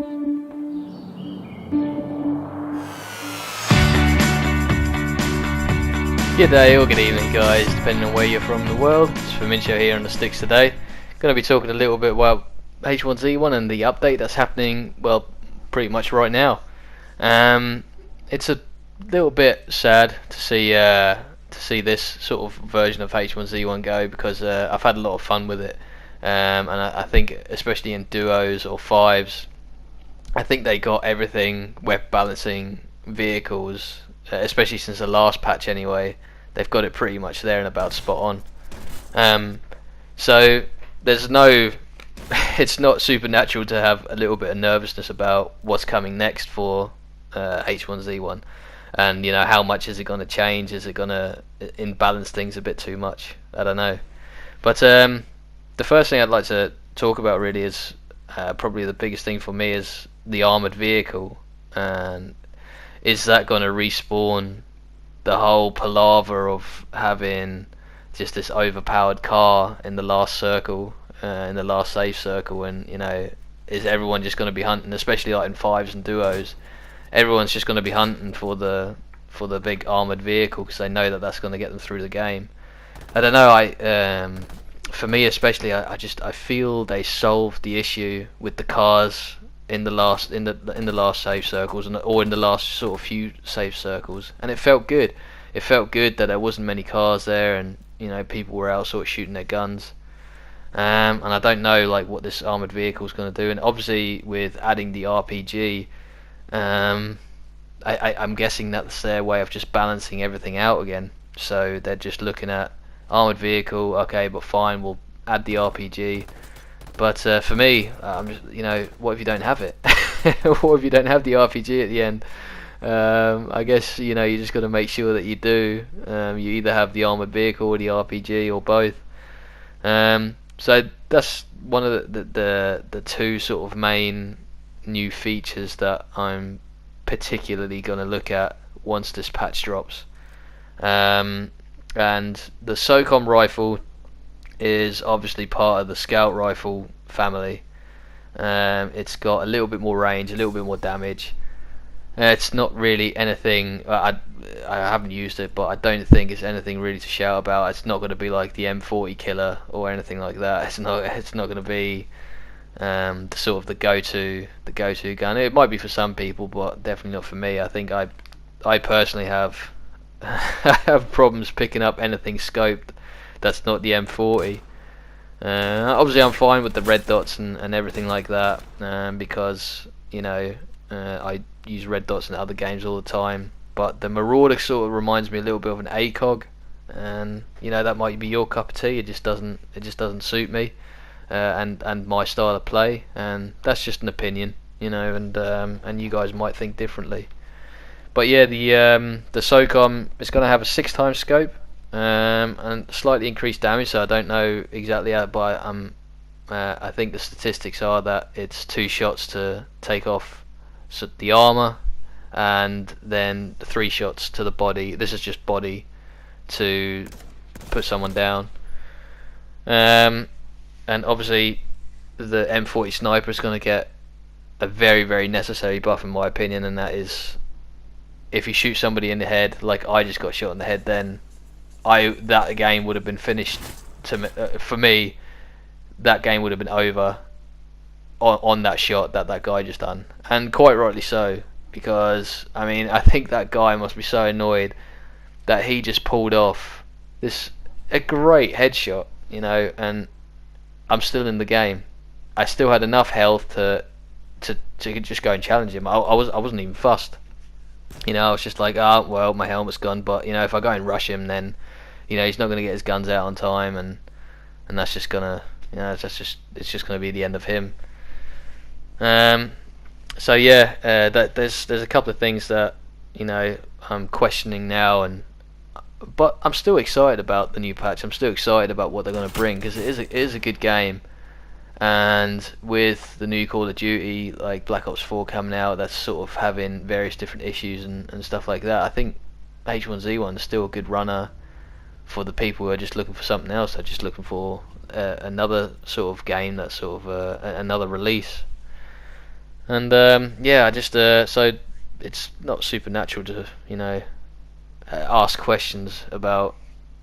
Good day or good evening, guys, depending on where you're from in the world. It's Famincio here on the Sticks today. Going to be talking a little bit about H1Z1 and the update that's happening, well, pretty much right now. It's a little bit sad to see this sort of version of H1Z1 go, because I've had a lot of fun with it, and I think especially in duos or fives, I think they got everything, weapon balancing, vehicles, especially since the last patch anyway, they've got it pretty much there and about spot on. So there's no, it's not supernatural to have a little bit of nervousness about what's coming next for H1Z1, and you know, how much is it going to change? Is it going to imbalance things a bit too much? I don't know. But the first thing I'd like to talk about really is probably the biggest thing for me is the armored vehicle, and is that going to respawn the whole palaver of having just this overpowered car in the last circle, in the last safe circle, and you know, is everyone just going to be hunting, especially like in fives and duos, everyone's just going to be hunting for the big armored vehicle because they know that that's going to get them through the game. I don't know, for me especially, I feel they solved the issue with the cars in the last save circles, or in the last sort of few save circles, and it felt good. It felt good that there wasn't many cars there, and you know, people were out sort of shooting their guns. And I don't know like what this armored vehicle is going to do, and obviously with adding the RPG, I'm guessing that's their way of just balancing everything out again. So they're just looking at armored vehicle, okay, but fine, we'll add the RPG. But for me, I'm just, you know, what if you don't have it? What if you don't have the RPG at the end? I guess, you know, you just got to make sure that you do. You either have the armored vehicle or the RPG or both. So that's one of the two sort of main new features that I'm particularly going to look at once this patch drops. And the SOCOM rifle is obviously part of the scout rifle family. It's got a little bit more range, a little bit more damage. It's not really anything, I haven't used it, but I don't think it's anything really to shout about. It's not going to be like the M40 killer or anything like that. It's not going to be the sort of the go-to gun. It might be for some people, but definitely not for me. I think I personally have have problems picking up anything scoped that's not the M40. Obviously I'm fine with the red dots and everything like that, because you know, I use red dots in other games all the time, but the Marauder sort of reminds me a little bit of an ACOG, and you know, that might be your cup of tea. It just doesn't suit me, and my style of play, and that's just an opinion, you know, and you guys might think differently. But yeah, the SOCOM is going to have a 6x scope, and slightly increased damage, so I don't know exactly how, but I think the statistics are that it's 2 shots to take off the armor, and then 3 shots to the body. This is just body to put someone down. And obviously the M40 sniper is going to get a very, very necessary buff in my opinion, and that is, if you shoot somebody in the head, like I just got shot in the head, then that game would have been finished. For me, that game would have been over on that shot that guy just done, and quite rightly so, because I mean, I think that guy must be so annoyed that he just pulled off a great headshot, you know, and I'm still in the game. I still had enough health to just go and challenge him. I wasn't even fussed. You know, I was just like, oh well, my helmet's gone, but you know, if I go and rush him, then you know, he's not going to get his guns out on time, and that's just gonna, you know, it's just going to be the end of him. So yeah, there's a couple of things that, you know, I'm questioning now, but I'm still excited about the new patch. I'm still excited about what they're going to bring, because it is a good game. And with the new Call of Duty, like Black Ops 4 coming out, that's sort of having various different issues and stuff like that. I think H1Z1 is still a good runner for the people who are just looking for something else. They're just looking for another sort of game, that's sort of another release. And yeah, I just so it's not supernatural to ask questions about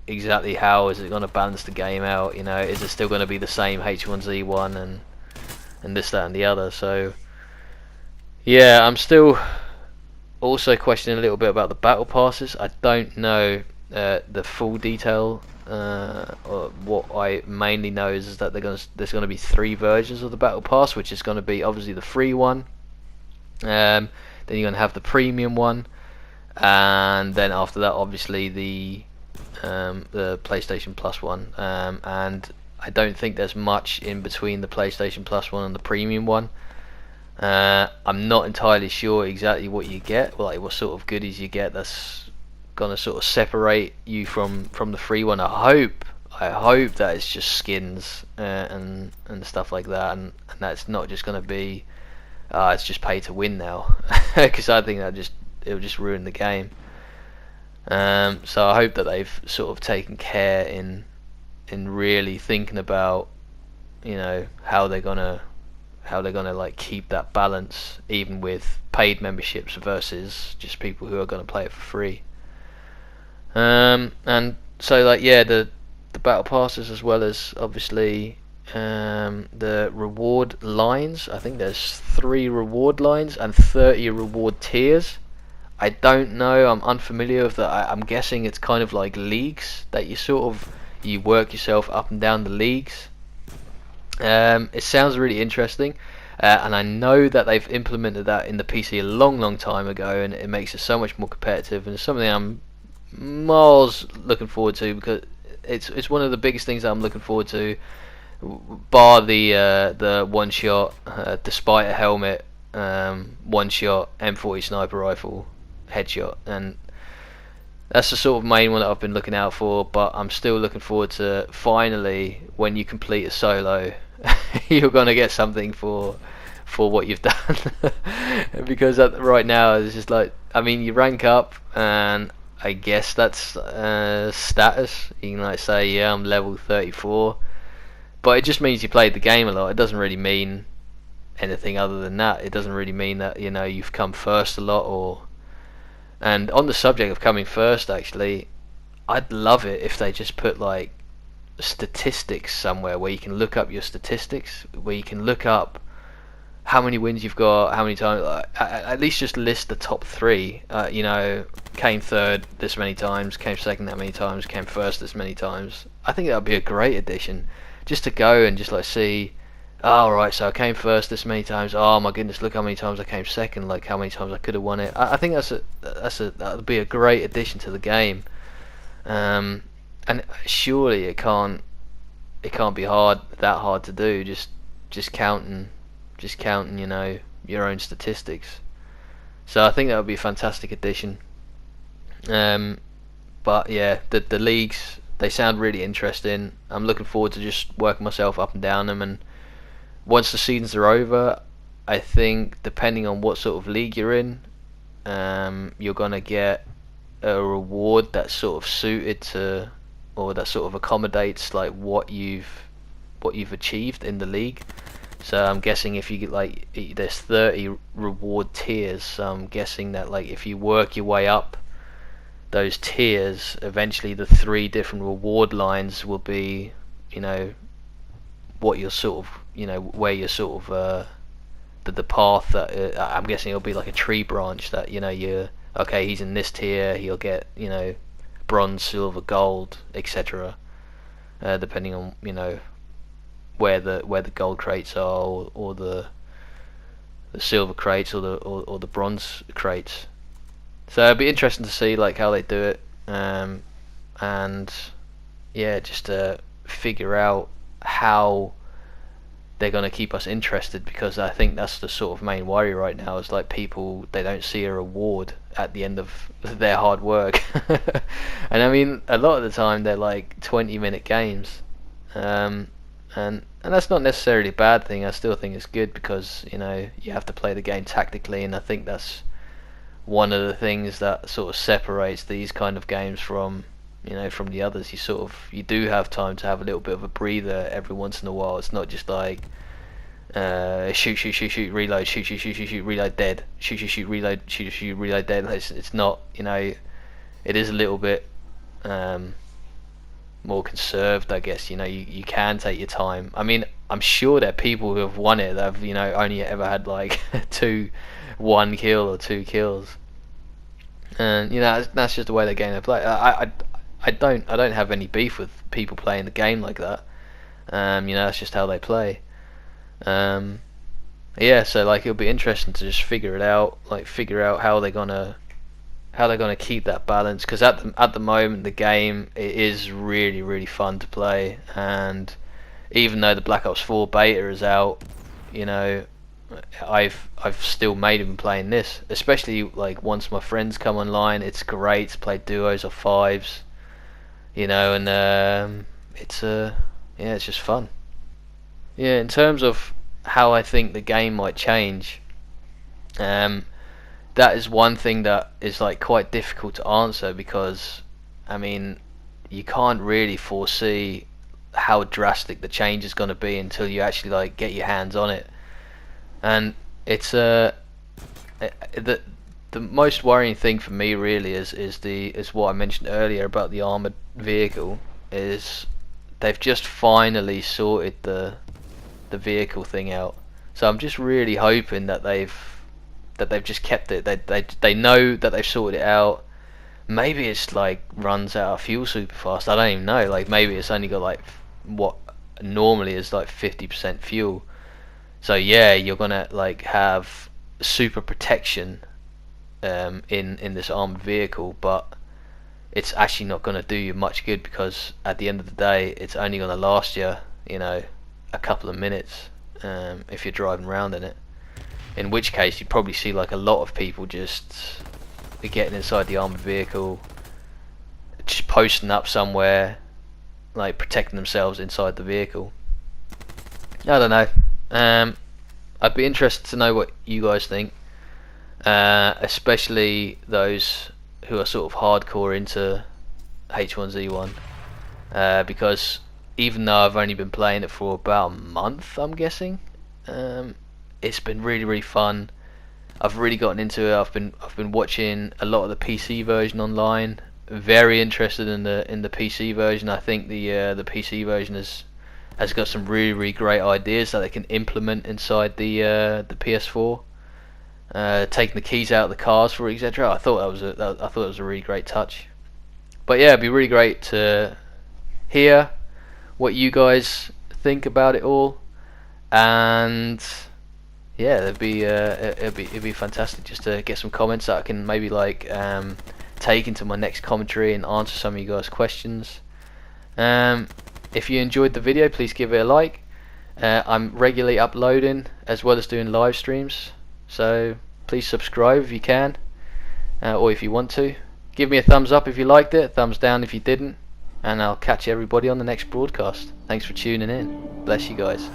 exactly how is it going to balance the game out. Is it still going to be the same H1Z1 and this, that, and the other? So yeah, I'm still also questioning a little bit about the battle passes. I don't know the full detail. Or what I mainly know is that there's going to be 3 versions of the battle pass, which is going to be obviously the free one. Then you're going to have the premium one, and then after that, obviously the PlayStation Plus one. And I don't think there's much in between the PlayStation Plus one and the premium one. I'm not entirely sure exactly what you get, like what sort of goodies you get. That's gonna sort of separate you from the free one. I hope that it's just skins and stuff like that, and that's not just gonna be it's just pay to win now, because I think it'll just ruin the game. So I hope that they've sort of taken care in really thinking about how they're gonna like keep that balance, even with paid memberships versus just people who are gonna play it for free. And so like yeah, the battle passes, as well as obviously the reward lines. I think there's 3 reward lines and 30 reward tiers. I don't know. I'm unfamiliar with that. I'm guessing it's kind of like leagues that you work yourself up and down the leagues. It sounds really interesting, and I know that they've implemented that in the PC a long time ago, and it makes it so much more competitive, and it's something I'm miles looking forward to, because it's one of the biggest things that I'm looking forward to, bar the one shot, despite a helmet, one shot M40 sniper rifle headshot, and that's the sort of main one that I've been looking out for. But I'm still looking forward to finally, when you complete a solo, you're gonna get something for what you've done. Because right now it's just like, I mean, you rank up, and I guess that's status. You can like say, yeah, I'm level 34, but it just means you played the game a lot. It doesn't really mean anything other than that. It doesn't really mean that you've come first a lot. Or and on the subject of coming first, actually, I'd love it if they just put like statistics somewhere where you can look up your statistics, where you can look up how many wins you've got, how many times. At least just list the top 3. Came third this many times, came second that many times, came first this many times. I think that would be a great addition, just to go and just like see. Oh right, so I came first this many times. Oh my goodness, look how many times I came second. Like how many times I could have won it. I think that would be a great addition to the game. And surely it can't be that hard to do. Just counting, your own statistics. So I think that would be a fantastic addition. But yeah, the leagues, they sound really interesting. I'm looking forward to just working myself up and down them, and once the seasons are over, I think depending on what sort of league you're in, you're gonna get a reward that's sort of suited to, or that sort of accommodates like what you've achieved in the league. So I'm guessing if you get like, there's 30 reward tiers. So I'm guessing that like if you work your way up those tiers, eventually the 3 different reward lines will be, what you're sort of, where you're sort of the path that I'm guessing it'll be like a tree branch that you're okay. He's in this tier. He'll get bronze, silver, gold, etc. Depending on where the gold crates are, or the silver crates, or the bronze crates. So it'd be interesting to see like how they do it, and yeah, just to figure out how they're going to keep us interested, because I think that's the sort of main worry right now, is like people, they don't see a reward at the end of their hard work. And I mean, a lot of the time they're like 20-minute games, and that's not necessarily a bad thing. I still think it's good, because you have to play the game tactically, and I think that's one of the things that sort of separates these kind of games from the others. You do have time to have a little bit of a breather every once in a while. It's not just like shoot, shoot, shoot, shoot, reload, shoot, shoot, shoot, shoot, shoot, reload, dead, shoot, shoot, shoot, reload, shoot, shoot, reload, dead. It's not, you know, it is a little bit more conserved, I guess. You know, you can take your time. I mean, I'm sure there are people who have won it that have, you know, only ever had like one kill or 2 kills, and you know that's just the way the game they play. I don't have any beef with people playing the game like that. You know, that's just how they play. Yeah, so like it'll be interesting to just figure it out, like figure out how they're gonna keep that balance, because at the moment the game, it is really fun to play, and even though the Black Ops 4 beta is out, you know, I've still made even playing this, especially like once my friends come online. It's great to play duos or fives, you know, and it's yeah, it's just fun. Yeah, in terms of how I think the game might change, that is one thing that is like quite difficult to answer, because I mean, you can't really foresee how drastic the change is going to be until you actually like get your hands on it. And it's the most worrying thing for me really is what I mentioned earlier about the armored vehicle. Is they've just finally sorted the vehicle thing out. So I'm just really hoping that they've just kept it. They know that they've sorted it out. Maybe it's like runs out of fuel super fast. I don't even know. Like maybe it's only got like what normally is like 50% fuel. So yeah, you're gonna like have super protection in this armored vehicle, but it's actually not gonna do you much good, because at the end of the day, it's only gonna last you, you know, a couple of minutes if you're driving around in it. In which case, you'd probably see like a lot of people just getting inside the armored vehicle, just posting up somewhere, like protecting themselves inside the vehicle. I don't know. I'd be interested to know what you guys think, especially those who are sort of hardcore into H1Z1, because even though I've only been playing it for about a month, I'm guessing, it's been really fun. I've really gotten into it. I've been watching a lot of the PC version online. Very interested in the PC version. I think the PC version has got some really great ideas that they can implement inside the PS4. Taking the keys out of the cars, for etc. I thought it was a really great touch. But yeah, it'd be really great to hear what you guys think about it all, and yeah, it'd be fantastic just to get some comments that I can maybe like take into my next commentary and answer some of you guys' questions. If you enjoyed the video, please give it a like. I'm regularly uploading as well as doing live streams, so please subscribe if you can, or if you want to. Give me a thumbs up if you liked it, thumbs down if you didn't, and I'll catch everybody on the next broadcast. Thanks for tuning in. Bless you guys.